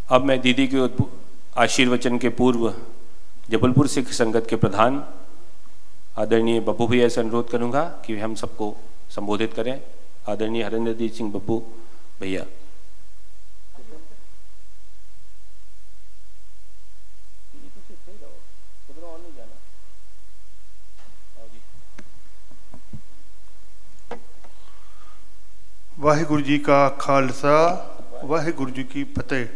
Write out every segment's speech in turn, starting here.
अब मैं दीदी के आशीर्वचन के पूर्व जबलपुर सिख संगत के प्रधान आदरणीय बब्बू भैया से अनुरोध करूंगा कि हम सबको संबोधित करें। आदरणीय हरेंद्रजीत सिंह बब्बू भैया। वाहिगुरु जी का खालसा, वाहिगुरु जी की फतेह।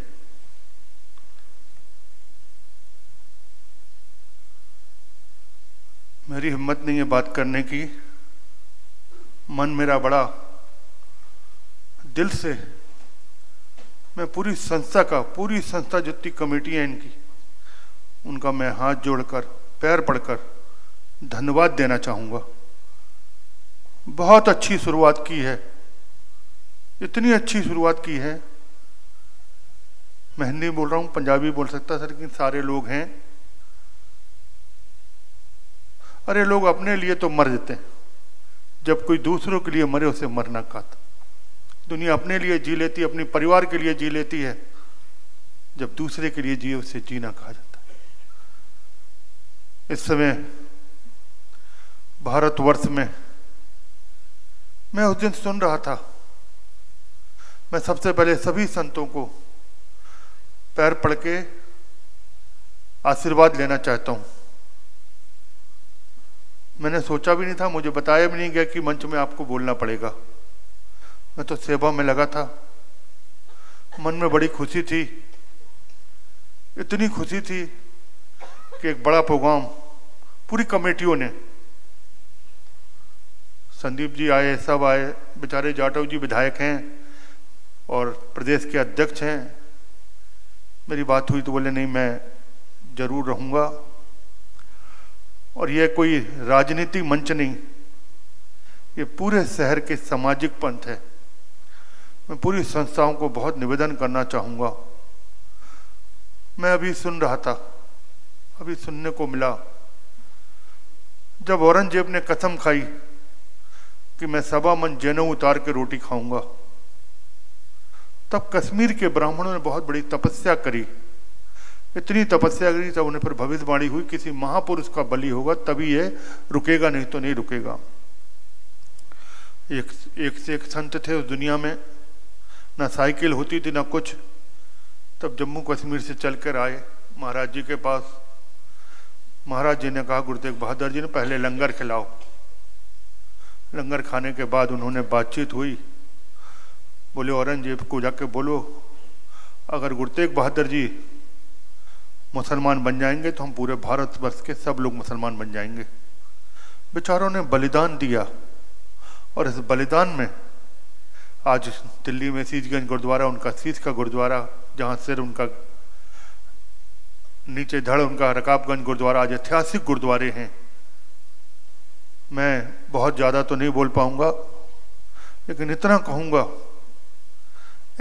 मेरी हिम्मत नहीं है बात करने की। मन मेरा बड़ा दिल से, मैं पूरी संस्था जितनी कमेटी है इनकी, उनका मैं हाथ जोड़कर पैर पड़कर धन्यवाद देना चाहूँगा। बहुत अच्छी शुरुआत की है, इतनी अच्छी शुरुआत की है। मैं हिंदी बोल रहा हूँ, पंजाबी बोल सकता था, लेकिन सारे लोग हैं। अरे लोग अपने लिए तो मर जाते हैं, जब कोई दूसरों के लिए मरे उसे मरना खाता। दुनिया अपने लिए जी लेती है, अपने परिवार के लिए जी लेती है, जब दूसरे के लिए जिए उसे जीना कहा जाता है। इस समय भारतवर्ष में मैं उस दिन सुन रहा था, मैं सबसे पहले सभी संतों को पैर पड़ के आशीर्वाद लेना चाहता हूं। मैंने सोचा भी नहीं था, मुझे बताया भी नहीं गया कि मंच में आपको बोलना पड़ेगा। मैं तो सेवा में लगा था। मन में बड़ी खुशी थी, इतनी खुशी थी कि एक बड़ा प्रोग्राम पूरी कमेटियों ने, संदीप जी आए, सब आए, बेचारे जाटव जी विधायक हैं और प्रदेश के अध्यक्ष हैं। मेरी बात हुई तो बोले नहीं मैं जरूर रहूँगा। और ये कोई राजनीतिक मंच नहीं, ये पूरे शहर के सामाजिक पंथ है। मैं पूरी संस्थाओं को बहुत निवेदन करना चाहूँगा। मैं अभी सुन रहा था, अभी सुनने को मिला, जब औरंगजेब ने कसम खाई कि मैं सवा मन जनेऊ उतार के रोटी खाऊंगा, तब कश्मीर के ब्राह्मणों ने बहुत बड़ी तपस्या करी। इतनी तपस्या करी तब उन्हें फिर भविष्यवाणी हुई किसी महापुरुष का बलि होगा तभी ये रुकेगा, नहीं तो नहीं रुकेगा। एक से एक संत थे उस दुनिया में, ना साइकिल होती थी ना कुछ। तब जम्मू कश्मीर से चलकर आए महाराज जी के पास। महाराज जी ने कहा गुरु तेग बहादुर जी ने पहले लंगर खिलाओ। लंगर खाने के बाद उन्होंने बातचीत हुई। बोले औरंगजेब को जाके बोलो अगर गुरु तेग बहादुर जी मुसलमान बन जाएंगे तो हम पूरे भारतवर्ष के सब लोग मुसलमान बन जाएंगे। बेचारों ने बलिदान दिया और इस बलिदान में आज दिल्ली में शीशगंज गुरुद्वारा, उनका शीश का गुरुद्वारा, जहाँ सिर उनका नीचे धड़ उनका रकाबगंज गुरुद्वारा, आज ऐतिहासिक गुरुद्वारे हैं। मैं बहुत ज़्यादा तो नहीं बोल पाऊंगा, लेकिन इतना कहूँगा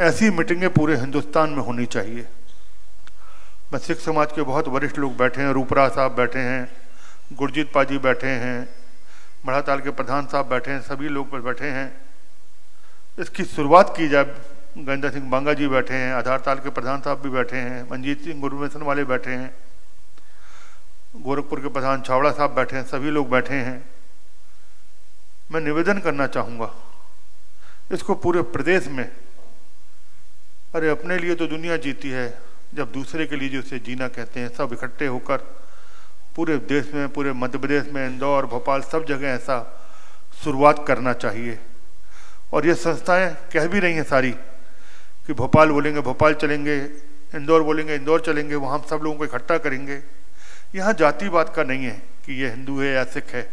ऐसी मीटिंगें पूरे हिंदुस्तान में होनी चाहिए। मैं सिख समाज के बहुत वरिष्ठ लोग बैठे हैं, रूपरा साहब बैठे हैं, गुरजीत पाजी बैठे हैं, बड़ाताल के प्रधान साहब बैठे हैं, सभी लोग बैठे हैं। इसकी शुरुआत की जाए। गजेंद्र सिंह बांगा जी बैठे हैं, आधार ताल के प्रधान साहब भी बैठे हैं, मंजीत सिंह गुरुमिशन वाले बैठे हैं, गोरखपुर के प्रधान छावड़ा साहब बैठे हैं, सभी लोग बैठे हैं। मैं निवेदन करना चाहूँगा इसको पूरे प्रदेश में, अरे अपने लिए तो दुनिया जीती है, जब दूसरे के लिए जो उसे जीना कहते हैं, सब इकट्ठे होकर पूरे देश में, पूरे मध्य प्रदेश में, इंदौर, भोपाल, सब जगह ऐसा शुरुआत करना चाहिए। और ये संस्थाएं कह भी रही हैं सारी कि भोपाल बोलेंगे भोपाल चलेंगे, इंदौर बोलेंगे इंदौर चलेंगे, वहाँ हम सब लोगों को इकट्ठा करेंगे। यहाँ जातिवाद का नहीं है कि ये हिंदू है या सिख है।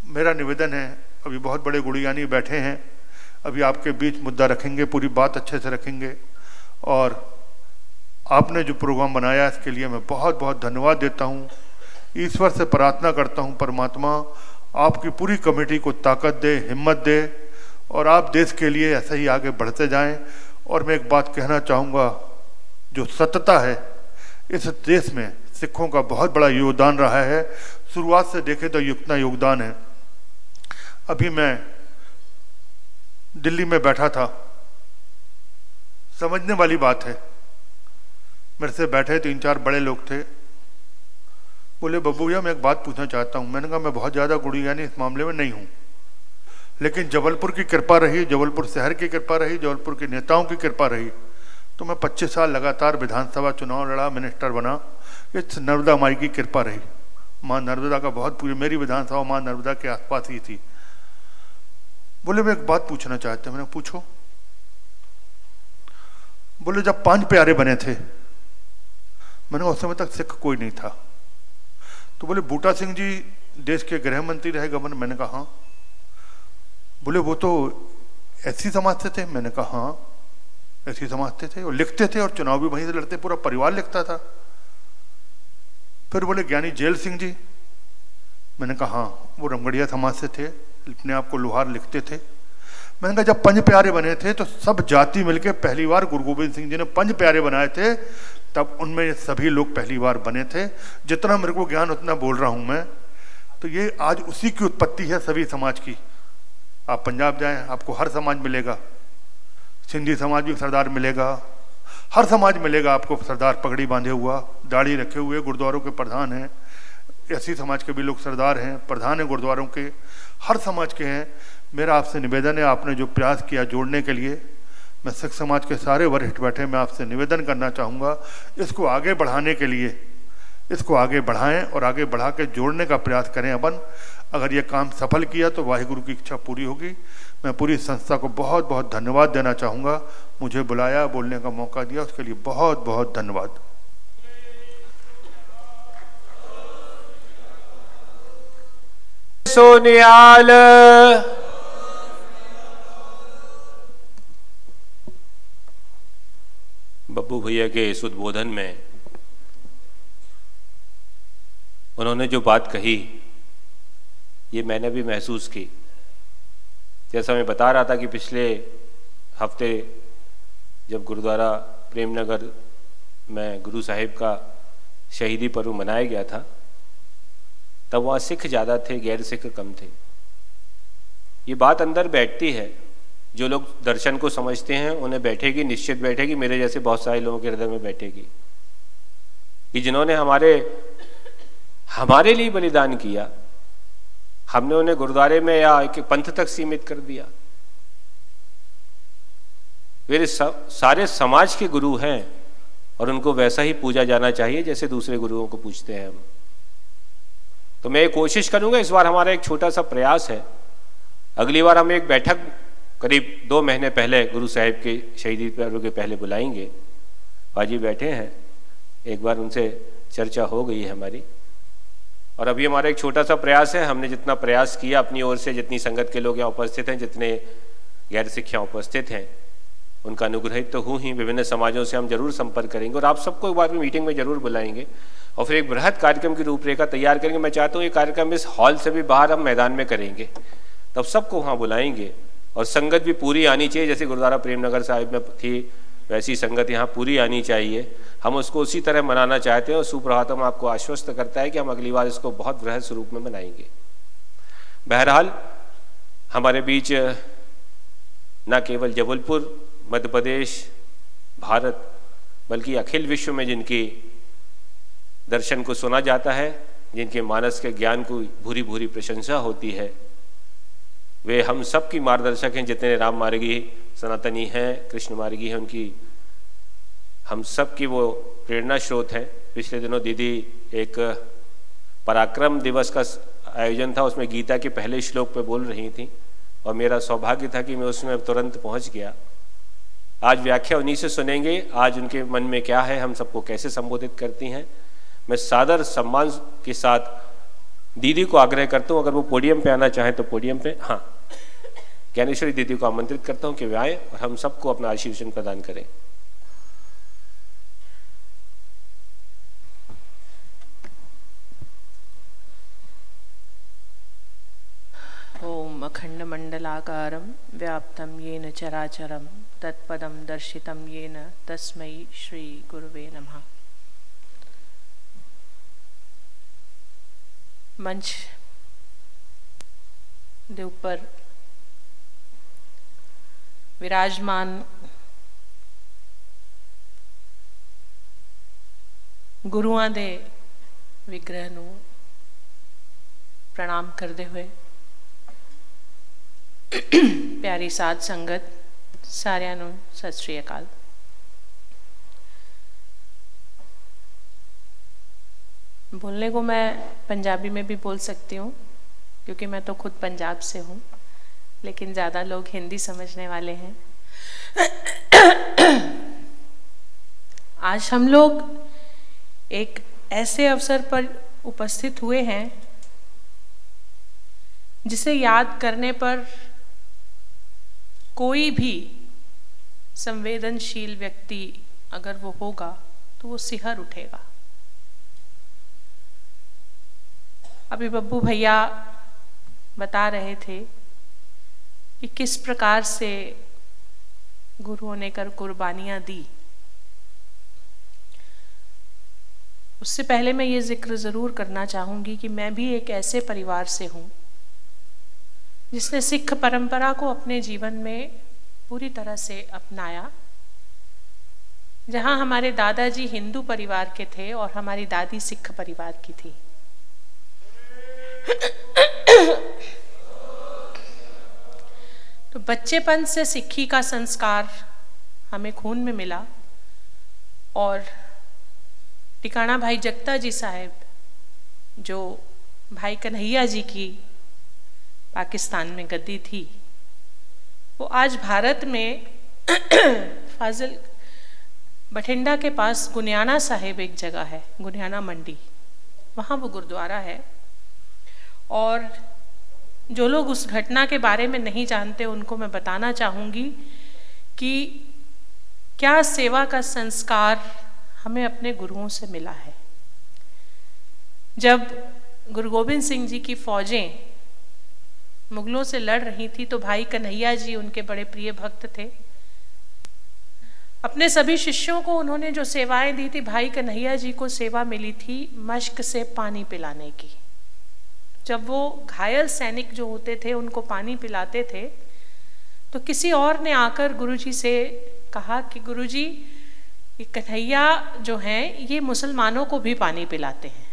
मेरा निवेदन है, अभी बहुत बड़े गुड़ियानी बैठे हैं, अभी आपके बीच मुद्दा रखेंगे, पूरी बात अच्छे से रखेंगे। और आपने जो प्रोग्राम बनाया इसके लिए मैं बहुत बहुत धन्यवाद देता हूँ। ईश्वर से प्रार्थना करता हूँ परमात्मा आपकी पूरी कमेटी को ताकत दे, हिम्मत दे और आप देश के लिए ऐसे ही आगे बढ़ते जाएं। और मैं एक बात कहना चाहूँगा, जो सत्यता है इस देश में सिखों का बहुत बड़ा योगदान रहा है। शुरुआत से देखें तो इतना योगदान है। अभी मैं दिल्ली में बैठा था, समझने वाली बात है, मेरे से बैठे 3-4 बड़े लोग थे। बोले बब्बू भैया मैं एक बात पूछना चाहता हूँ। मैंने कहा मैं बहुत ज़्यादा गुड़ीगानी इस मामले में नहीं हूँ, लेकिन जबलपुर की कृपा रही, जबलपुर शहर की कृपा रही, जबलपुर के नेताओं की कृपा रही, तो मैं 25 साल लगातार विधानसभा चुनाव लड़ा, मिनिस्टर बना। इस नर्मदा माई की कृपा रही। माँ नर्मदा का बहुत पूरी, मेरी विधानसभा माँ नर्मदा के आसपास ही थी। बोले मैं एक बात पूछना चाहते हैं। मैंने पूछो। बोले जब 5 प्यारे बने थे, मैंने उस समय तक सिख कोई नहीं था, तो बोले बूटा सिंह जी देश के गृह मंत्री रहे, गवर्नर। मैंने कहा हाँ। बोले वो तो ऐसी समाज से थे। मैंने कहा हाँ ऐसी समाज से थे, और लिखते थे और चुनाव भी वहीं से लड़ते, पूरा परिवार लिखता था। फिर बोले ज्ञानी जेल सिंह जी। मैंने कहा हाँ वो रमगढ़िया समाज से थे, अपने आप को लोहार लिखते थे। मैंने कहा जब 5 प्यारे बने थे तो सब जाति मिलके पहली बार गुरु गोबिंद सिंह जी ने 5 प्यारे बनाए थे, तब उनमें सभी लोग पहली बार बने थे। जितना मेरे को ज्ञान उतना बोल रहा हूं मैं। तो ये आज उसी की उत्पत्ति है सभी समाज की। आप पंजाब जाएं आपको हर समाज मिलेगा, सिंधी समाज भी सरदार मिलेगा, हर समाज मिलेगा आपको सरदार पगड़ी बांधे हुआ, दाढ़ी रखे हुए, गुरुद्वारों के प्रधान हैं। ऐसी समाज के भी लोग सरदार हैं, प्रधान हैं गुरुद्वारों के, हर समाज के हैं। मेरा आपसे निवेदन है, आपने जो प्रयास किया जोड़ने के लिए, मैं सिख समाज के सारे वरिष्ठ बैठे, मैं आपसे निवेदन करना चाहूँगा इसको आगे बढ़ाने के लिए, इसको आगे बढ़ाएं और आगे बढ़ा के जोड़ने का प्रयास करें अपन। अगर ये काम सफल किया तो वाहिगुरु की इच्छा पूरी होगी। मैं पूरी संस्था को बहुत बहुत धन्यवाद देना चाहूँगा। मुझे बुलाया, बोलने का मौका दिया, उसके लिए बहुत बहुत धन्यवाद। सोनियाल बब्बू भैया के इस उद्बोधन में उन्होंने जो बात कही ये मैंने भी महसूस की। जैसा मैं बता रहा था कि पिछले हफ्ते जब गुरुद्वारा प्रेमनगर में गुरु साहिब का शहीदी पर्व मनाया गया था, तब वहाँ सिख ज़्यादा थे, गैर सिख कम थे। ये बात अंदर बैठती है। जो लोग दर्शन को समझते हैं उन्हें बैठेगी, निश्चित बैठेगी। मेरे जैसे बहुत सारे लोगों के हृदय में बैठेगी कि जिन्होंने हमारे लिए बलिदान किया, हमने उन्हें गुरुद्वारे में या एक पंथ तक सीमित कर दिया। वे सारे समाज के गुरु हैं और उनको वैसा ही पूजा जाना चाहिए जैसे दूसरे गुरुओं को पूजते हैं हम। तो मैं कोशिश करूंगा, इस बार हमारा एक छोटा सा प्रयास है, अगली बार हम एक बैठक करीब 2 महीने पहले गुरु साहिब के शहीदी पर्व के पहले बुलाएंगे। बाजी बैठे हैं, एक बार उनसे चर्चा हो गई है हमारी। और अभी हमारा एक छोटा सा प्रयास है। हमने जितना प्रयास किया अपनी ओर से, जितनी संगत के लोग यहाँ उपस्थित हैं, जितने गैर सिख यहाँ उपस्थित हैं, उनका अनुग्रहित तो हूँ ही। विभिन्न समाजों से हम जरूर संपर्क करेंगे और आप सबको एक बार मीटिंग में जरूर बुलाएंगे और फिर एक बृहद कार्यक्रम की रूपरेखा तैयार करेंगे। मैं चाहता हूँ ये कार्यक्रम इस हॉल से भी बाहर हम मैदान में करेंगे, तब सबको वहाँ बुलाएंगे और संगत भी पूरी आनी चाहिए। जैसे गुरुद्वारा प्रेमनगर साहिब में थी वैसी संगत यहाँ पूरी आनी चाहिए। हम उसको उसी तरह मनाना चाहते हैं और सुप्रभातम आपको आश्वस्त करता है कि हम अगली बार इसको बहुत बृहद स्वरूप में मनाएंगे। बहरहाल हमारे बीच न केवल जबलपुर, मध्य प्रदेश, भारत, बल्कि अखिल विश्व में जिनकी दर्शन को सुना जाता है, जिनके मानस के ज्ञान को भूरी भूरी प्रशंसा होती है, वे हम सब की मार्गदर्शक हैं। जितने राम मार्गी सनातनी हैं, कृष्ण मार्गी हैं, उनकी हम सब की वो प्रेरणा स्रोत है। पिछले दिनों दीदी एक पराक्रम दिवस का आयोजन था, उसमें गीता के पहले श्लोक पे बोल रही थी और मेरा सौभाग्य था कि मैं उसमें तुरंत पहुंच गया। आज व्याख्या उन्हीं से सुनेंगे, आज उनके मन में क्या है, हम सबको कैसे संबोधित करती हैं। मैं सादर सम्मान के साथ दीदी को आग्रह करता हूँ, अगर वो पोडियम पे आना चाहें तो पोडियम पे, हाँ, ज्ञानेश्वरी दीदी को आमंत्रित करता हूँ कि वे आए और हम सबको अपना आशीर्वाद प्रदान करें। ओम अखंड मंडलाकारं व्याप्तं येन चराचरं तत्पदं दर्शितं येन तस्मै श्री गुरुवे नमः। मंच ਦੇ ਉੱਪਰ विराजमान ਗੁਰੂਆਂ ਦੇ ਵਿਗ੍ਰਹ ਨੂੰ ਪ੍ਰਣਾਮ ਕਰਦੇ ਹੋਏ प्यारी साध संगत सारिਆਂ ਨੂੰ सत श्री अकाल। बोलने को मैं पंजाबी में भी बोल सकती हूँ क्योंकि मैं तो खुद पंजाब से हूँ, लेकिन ज़्यादा लोग हिंदी समझने वाले हैं। आज हम लोग एक ऐसे अवसर पर उपस्थित हुए हैं जिसे याद करने पर कोई भी संवेदनशील व्यक्ति अगर वो होगा तो वो सिहर उठेगा। अभी बब्बू भैया बता रहे थे कि किस प्रकार से गुरुओं ने कर कुर्बानियां दी। उससे पहले मैं ये जिक्र ज़रूर करना चाहूँगी कि मैं भी एक ऐसे परिवार से हूँ जिसने सिख परंपरा को अपने जीवन में पूरी तरह से अपनाया, जहाँ हमारे दादाजी हिंदू परिवार के थे और हमारी दादी सिख परिवार की थी। तो बच्चेपन से सिक्खी का संस्कार हमें खून में मिला और टिकाणा भाई जगता जी साहेब, जो भाई कन्हैया जी की पाकिस्तान में गद्दी थी, वो आज भारत में फाजिल बठिंडा के पास गुनियाना साहिब एक जगह है, गुनियाना मंडी, वहाँ वो गुरुद्वारा है। और जो लोग उस घटना के बारे में नहीं जानते उनको मैं बताना चाहूँगी कि क्या सेवा का संस्कार हमें अपने गुरुओं से मिला है। जब गुरु गोबिंद सिंह जी की फौजें मुगलों से लड़ रही थी तो भाई कन्हैया जी उनके बड़े प्रिय भक्त थे। अपने सभी शिष्यों को उन्होंने जो सेवाएं दी थी, भाई कन्हैया जी को सेवा मिली थी मश्क से पानी पिलाने की। जब वो घायल सैनिक जो होते थे उनको पानी पिलाते थे तो किसी और ने आकर गुरुजी से कहा कि गुरुजी, ये कन्हैया जो हैं ये मुसलमानों को भी पानी पिलाते हैं।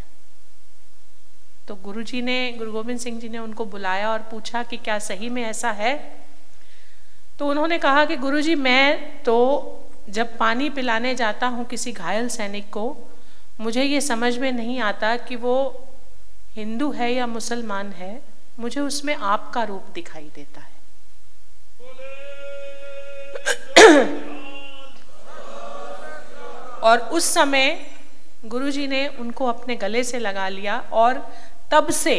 तो गुरुजी ने, गुरु गोबिंद सिंह जी ने उनको बुलाया और पूछा कि क्या सही में ऐसा है। तो उन्होंने कहा कि गुरुजी, मैं तो जब पानी पिलाने जाता हूँ किसी घायल सैनिक को, मुझे ये समझ में नहीं आता कि वो हिंदू है या मुसलमान है, मुझे उसमें आपका रूप दिखाई देता है। और उस समय गुरुजी ने उनको अपने गले से लगा लिया और तब से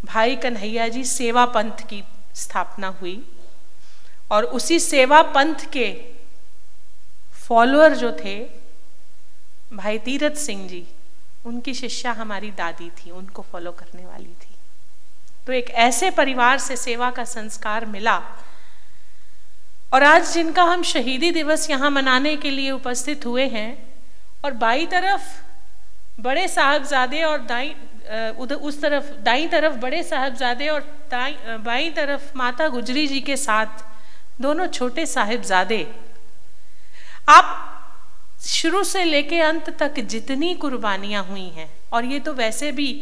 भाई कन्हैया जी सेवा पंथ की स्थापना हुई। और उसी सेवा पंथ के फॉलोअर जो थे भाई तीरथ सिंह जी, उनकी शिष्या हमारी दादी थी, उनको फॉलो करने वाली थी। तो एक ऐसे परिवार से सेवा का संस्कार मिला। और आज जिनका हम शहीदी दिवस यहाँ मनाने के लिए उपस्थित हुए हैं और बाईं तरफ बड़े साहबजादे और उधर उस तरफ दाईं तरफ बड़े साहबजादे और बाईं तरफ माता गुजरी जी के साथ दोनों छोटे साहिबजादे, आप शुरू से लेके अंत तक जितनी कुर्बानियां हुई हैं, और ये तो वैसे भी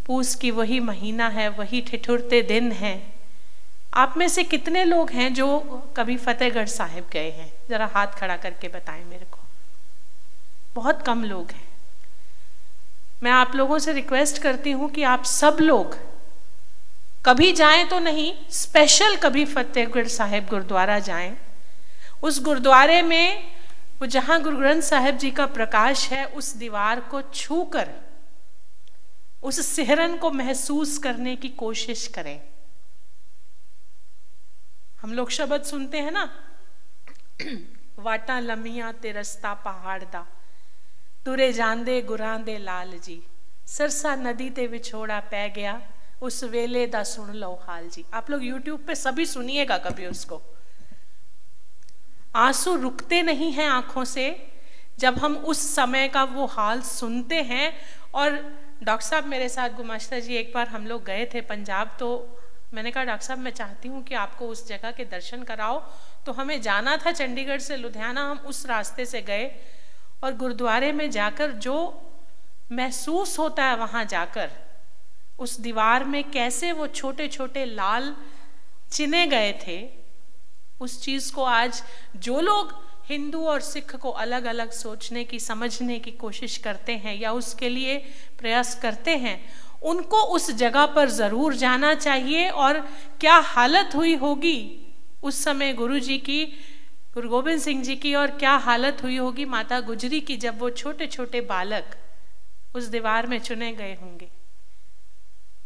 पूस की वही महीना है, वही ठिठुरते दिन हैं। आप में से कितने लोग हैं जो कभी फतेहगढ़ साहिब गए हैं? जरा हाथ खड़ा करके बताएं मेरे को। बहुत कम लोग हैं। मैं आप लोगों से रिक्वेस्ट करती हूं कि आप सब लोग कभी जाएं तो नहीं, स्पेशल कभी फतेहगढ़ साहिब गुरुद्वारा जाएं। उस गुरुद्वारे में वो जहां गुरु ग्रंथ साहिब जी का प्रकाश है, उस दीवार को छूकर उस सिहरन को महसूस करने की कोशिश करें। हम लोग शब्द सुनते हैं ना, वाटा लम्हियां ते रस्ता पहाड़ दा, तुरे जांदे गुरां दे लाल जी, सरसा नदी ते विछोड़ा पै गया, उस वेले दा सुन लो हाल जी। आप लोग YouTube पे सभी सुनिएगा कभी उसको। आंसू रुकते नहीं हैं आंखों से जब हम उस समय का वो हाल सुनते हैं। और डॉक्टर साहब मेरे साथ, गुमाश्ता जी, एक बार हम लोग गए थे पंजाब, तो मैंने कहा डॉक्टर साहब मैं चाहती हूँ कि आपको उस जगह के दर्शन कराओ। तो हमें जाना था चंडीगढ़ से लुधियाना, हम उस रास्ते से गए और गुरुद्वारे में जाकर जो महसूस होता है, वहां जाकर उस दीवार में कैसे वो छोटे छोटे लाल चिने गए थे, उस चीज को आज जो लोग हिंदू और सिख को अलग अलग सोचने की, समझने की कोशिश करते हैं या उसके लिए प्रयास करते हैं, उनको उस जगह पर जरूर जाना चाहिए। और क्या हालत हुई होगी उस समय गुरु जी की, गुरु गोविंद सिंह जी की, और क्या हालत हुई होगी माता गुजरी की, जब वो छोटे छोटे बालक उस दीवार में चुने गए होंगे।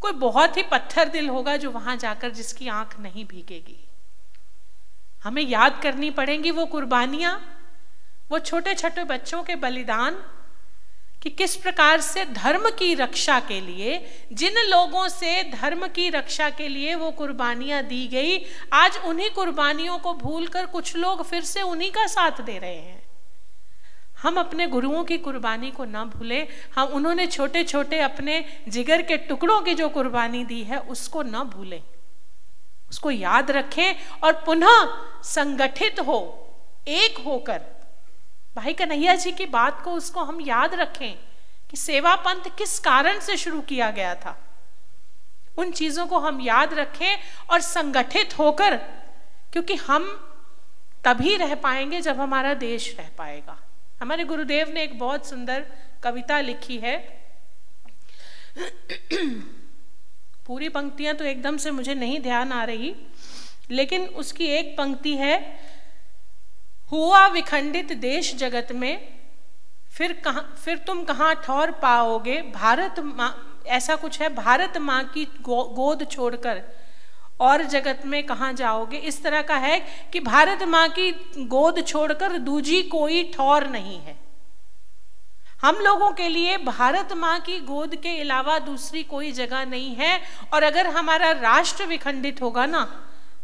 कोई बहुत ही पत्थर दिल होगा जो वहां जाकर जिसकी आंख नहीं भीगेगी। हमें याद करनी पड़ेंगी वो कुर्बानियां, वो छोटे छोटे बच्चों के बलिदान, कि किस प्रकार से धर्म की रक्षा के लिए, जिन लोगों से धर्म की रक्षा के लिए वो कुर्बानियां दी गई, आज उन्हीं कुर्बानियों को भूलकर कुछ लोग फिर से उन्हीं का साथ दे रहे हैं। हम अपने गुरुओं की कुर्बानी को ना भूलें, हम उन्होंने छोटे छोटे अपने जिगर के टुकड़ों की जो कुर्बानी दी है उसको ना भूलें, उसको याद रखें और पुनः संगठित हो, एक होकर भाई कन्हैया जी की बात को, उसको हम याद रखें कि सेवा पंथ किस कारण से शुरू किया गया था। उन चीजों को हम याद रखें और संगठित होकर, क्योंकि हम तभी रह पाएंगे जब हमारा देश रह पाएगा। हमारे गुरुदेव ने एक बहुत सुंदर कविता लिखी है, पूरी पंक्तियां तो एकदम से मुझे नहीं ध्यान आ रही, लेकिन उसकी एक पंक्ति है, हुआ विखंडित देश जगत में, फिर तुम कहाँ ठौर पाओगे, भारत माँ, ऐसा कुछ है, भारत माँ की गोद छोड़कर और जगत में कहाँ जाओगे। इस तरह का है कि भारत माँ की गोद छोड़कर दूजी कोई ठौर नहीं है। हम लोगों के लिए भारत माँ की गोद के अलावा दूसरी कोई जगह नहीं है। और अगर हमारा राष्ट्र विखंडित होगा ना,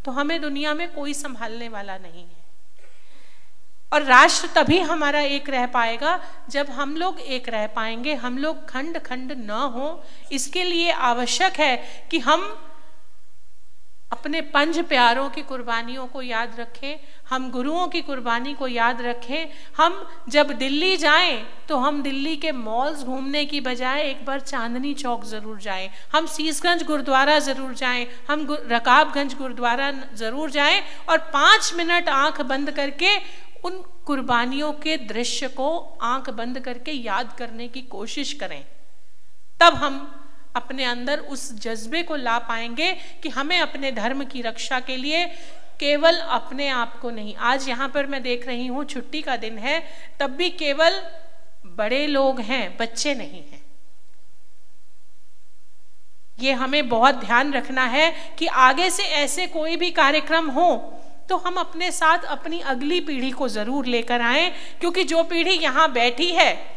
तो हमें दुनिया में कोई संभालने वाला नहीं है। और राष्ट्र तभी हमारा एक रह पाएगा जब हम लोग एक रह पाएंगे, हम लोग खंड खंड न हो। इसके लिए आवश्यक है कि हम अपने पंज प्यारों की कुर्बानियों को याद रखें, हम गुरुओं की कुर्बानी को याद रखें। हम जब दिल्ली जाएं तो हम दिल्ली के मॉल्स घूमने की बजाय एक बार चांदनी चौक जरूर जाएं, हम शीशगंज गुरुद्वारा जरूर जाएं, हम रकाबगंज गुरुद्वारा जरूर जाएं और 5 मिनट आंख बंद करके उन कुर्बानियों के दृश्य को आंख बंद करके याद करने की कोशिश करें। तब हम अपने अंदर उस जज्बे को ला पाएंगे कि हमें अपने धर्म की रक्षा के लिए केवल अपने आप को नहीं, आज यहाँ पर मैं देख रही हूँ छुट्टी का दिन है, तब भी केवल बड़े लोग हैं, बच्चे नहीं हैं। ये हमें बहुत ध्यान रखना है कि आगे से ऐसे कोई भी कार्यक्रम हो तो हम अपने साथ अपनी अगली पीढ़ी को जरूर लेकर आएं, क्योंकि जो पीढ़ी यहाँ बैठी है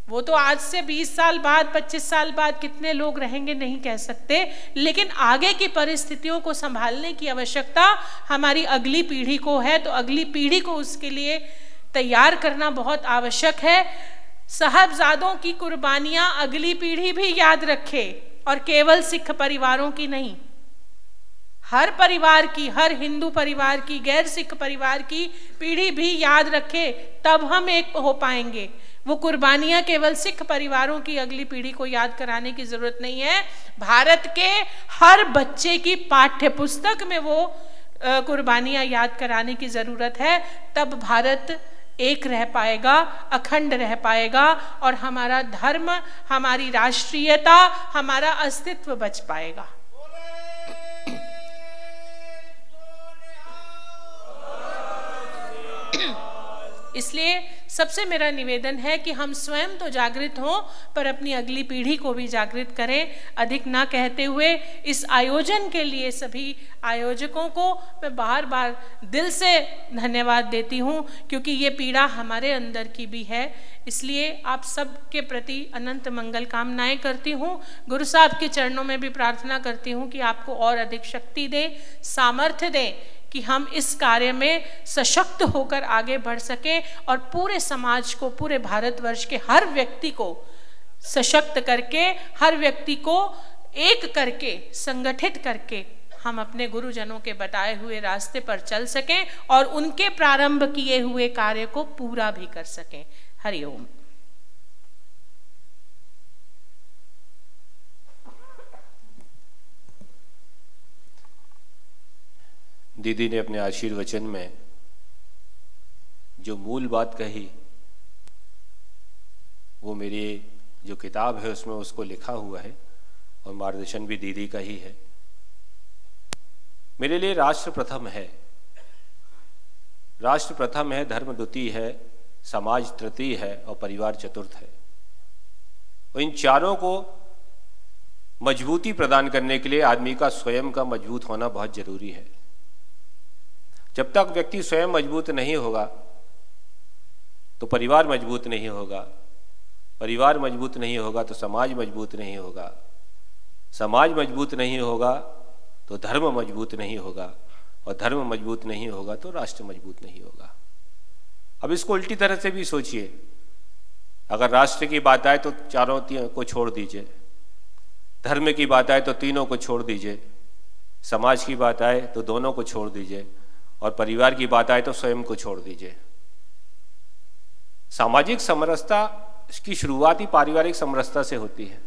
वो तो आज से 20 साल बाद, 25 साल बाद कितने लोग रहेंगे नहीं कह सकते, लेकिन आगे की परिस्थितियों को संभालने की आवश्यकता हमारी अगली पीढ़ी को है। तो अगली पीढ़ी को उसके लिए तैयार करना बहुत आवश्यक है। साहबजादों की कुर्बानियां अगली पीढ़ी भी याद रखे, और केवल सिख परिवारों की नहीं, हर परिवार की, हर हिंदू परिवार की, गैर सिख परिवार की पीढ़ी भी याद रखे, तब हम एक हो पाएंगे। वो कुर्बानियां केवल सिख परिवारों की अगली पीढ़ी को याद कराने की जरूरत नहीं है, भारत के हर बच्चे की पाठ्य पुस्तक में वो कुर्बानियां याद कराने की जरूरत है। तब भारत एक रह पाएगा, अखंड रह पाएगा, और हमारा धर्म, हमारी राष्ट्रीयता, हमारा अस्तित्व बच पाएगा। इसलिए सबसे मेरा निवेदन है कि हम स्वयं तो जागृत हों, पर अपनी अगली पीढ़ी को भी जागृत करें। अधिक ना कहते हुए इस आयोजन के लिए सभी आयोजकों को मैं बार बार दिल से धन्यवाद देती हूं, क्योंकि ये पीड़ा हमारे अंदर की भी है। इसलिए आप सब के प्रति अनंत मंगल कामनाएं करती हूँ। गुरु साहब के चरणों में भी प्रार्थना करती हूँ कि आपको और अधिक शक्ति दें, सामर्थ्य दें कि हम इस कार्य में सशक्त होकर आगे बढ़ सके और पूरे समाज को, पूरे भारतवर्ष के हर व्यक्ति को सशक्त करके, हर व्यक्ति को एक करके, संगठित करके हम अपने गुरुजनों के बताए हुए रास्ते पर चल सकें और उनके प्रारंभ किए हुए कार्य को पूरा भी कर सकें। हरिओम। दीदी ने अपने आशीर्वचन में जो मूल बात कही वो मेरी जो किताब है उसमें उसको लिखा हुआ है और मार्गदर्शन भी दीदी का ही है। मेरे लिए राष्ट्र प्रथम है, राष्ट्र प्रथम है, धर्म द्वितीय है, समाज तृतीय है और परिवार चतुर्थ है। और इन चारों को मजबूती प्रदान करने के लिए आदमी का स्वयं का मजबूत होना बहुत जरूरी है। जब तक व्यक्ति स्वयं मजबूत नहीं होगा तो परिवार मजबूत नहीं होगा, परिवार मजबूत नहीं होगा तो समाज मजबूत नहीं होगा, समाज मजबूत नहीं होगा तो धर्म मजबूत नहीं होगा और धर्म मजबूत नहीं होगा तो राष्ट्र मजबूत नहीं होगा। अब इसको उल्टी तरह से भी सोचिए, अगर राष्ट्र की बात आए तो चारों को छोड़ दीजिए, धर्म की बात आए तो तीनों को छोड़ दीजिए, समाज की बात आए तो दोनों को छोड़ दीजिए और परिवार की बात आए तो स्वयं को छोड़ दीजिए। सामाजिक समरसता की शुरुआत ही पारिवारिक समरसता से होती है।